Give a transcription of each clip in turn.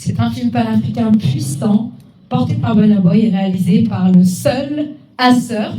C'est un film panafricain puissant, porté par Burna Boy et réalisé par le seul Assurf.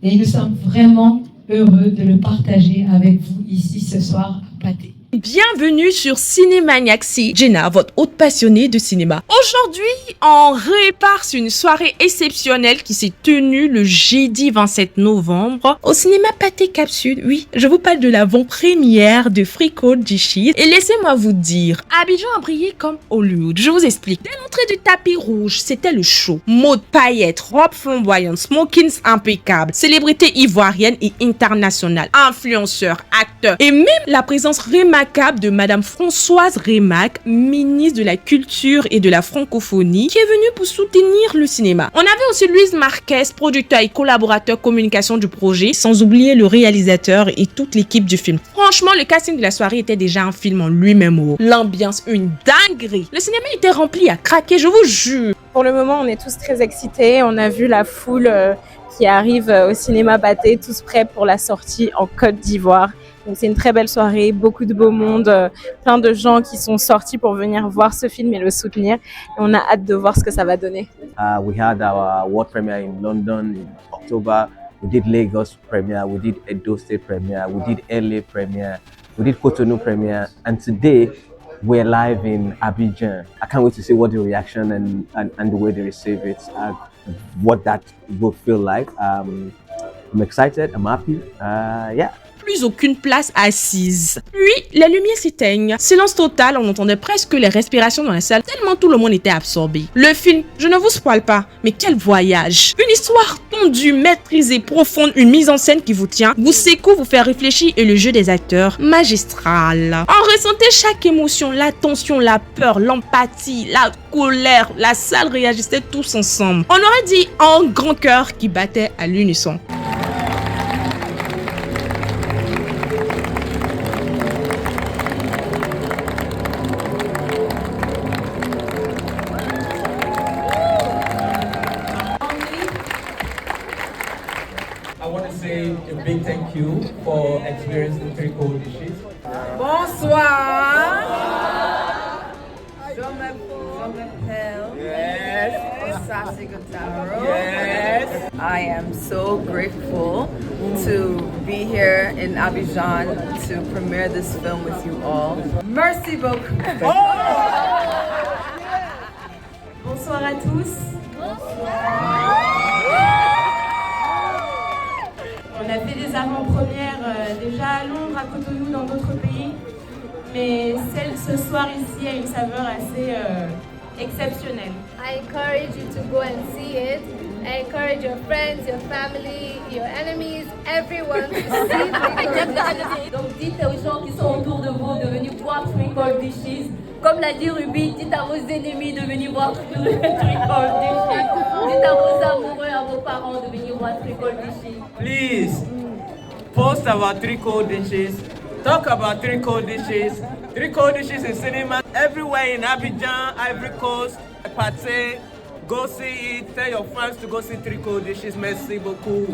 Et nous sommes vraiment heureux de le partager avec vous ici ce soir à Pathé. Bienvenue sur Cinémaniac, c'est Jenna, votre hôte passionnée de cinéma. Aujourd'hui, on répare sur une soirée exceptionnelle qui s'est tenue le jeudi 27 novembre au cinéma Pathé Cap-Sud. Oui, je vous parle de l'avant-première de Frico Dishes. Et laissez-moi vous dire, Abidjan a brillé comme Hollywood. Je vous explique. Dès l'entrée du tapis rouge, c'était le show. Mode paillettes, robes flamboyantes, smokings impeccables, célébrités ivoiriennes et internationales, influenceurs, acteurs et même la présence remarquable de Madame Françoise Rémac, ministre de la Culture et de la Francophonie, qui est venue pour soutenir le cinéma. On avait aussi Louise Marquez, producteur et collaborateur communication du projet, sans oublier le réalisateur et toute l'équipe du film. Franchement, le casting de la soirée était déjà un film en lui-même. L'ambiance, une dinguerie. Le cinéma était rempli à craquer, je vous jure. Pour le moment, on est tous très excités. On a vu la foule qui arrive au cinéma Pathé, tous prêts pour la sortie en Côte d'Ivoire. Donc c'est une très belle soirée, beaucoup de beau monde, plein de gens qui sont sortis pour venir voir ce film et le soutenir. Et on a hâte de voir ce que ça va donner. We had our world premiere in London in October. We did Lagos premiere, we did Edo State premiere, we did LA premiere, we did Cotonou premiere, and today we're live in Abidjan. I can't wait to see what the reaction and the way they receive it, what that will feel like. I'm excited, I'm happy, yeah. Plus aucune place assise. Puis, la lumière s'éteigne. Silence total, on entendait presque les respirations dans la salle, tellement tout le monde était absorbé. Le film, je ne vous spoile pas, mais quel voyage! Une histoire tendue, maîtrisée, profonde, une mise en scène qui vous tient, vous secoue, vous fait réfléchir et le jeu des acteurs, magistral. On ressentait chaque émotion, la tension, la peur, l'empathie, la colère, la salle réagissait tous ensemble. On aurait dit un grand cœur qui battait à l'unisson. I want to say a big thank you for experiencing Frico Dishes. Bonsoir. Je m'appelle Osasi Gotaro. Yes. I am so grateful to be here in Abidjan to premiere this film with you all. Merci beaucoup. Bonsoir à tous. On a fait des avant-premières déjà à Londres, à Cotonou, dans d'autres pays. Mais celle ce soir ici a une saveur assez exceptionnelle. I encourage you to go and see it. I encourage your friends, your family, your enemies, everyone to see it. Donc dites aux gens qui sont autour de vous de venir voir Frico Dishes. Comme l'a dit Ruby, dites à vos ennemis de venir voir Frico Dishes. Dites à vos amoureux, à vos parents de venir voir Frico Dishes. Please post about Frico Dishes. Talk about Frico Dishes. Frico Dishes in cinema everywhere in Abidjan, Ivory Coast, Pathé. Go see it. Tell your friends to go see Frico Dishes. Merci beaucoup.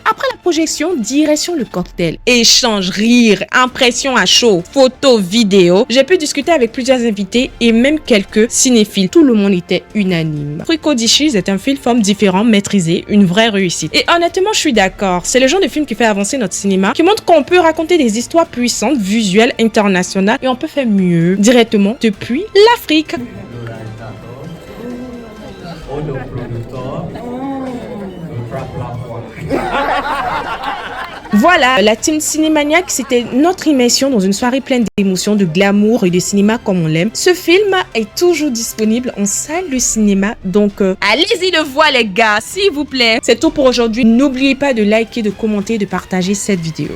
Après la projection, direction le cocktail. Échange, rire, impression à chaud, photos, vidéos. J'ai pu discuter avec plusieurs invités et même quelques cinéphiles. Tout le monde était unanime. Frico Dishes est un film différent, maîtrisé, une vraie réussite. Et honnêtement, je suis d'accord. C'est le genre de film qui fait avancer notre cinéma, qui montre qu'on peut raconter des histoires puissantes, visuelles, internationales et on peut faire mieux directement depuis l'Afrique. Voilà, la team Cinémaniac, c'était notre immersion dans une soirée pleine d'émotions, de glamour et de cinéma comme on l'aime. Ce film est toujours disponible en salle de cinéma, donc allez-y le voir les gars, s'il vous plaît. C'est tout pour aujourd'hui. N'oubliez pas de liker, de commenter, de partager cette vidéo.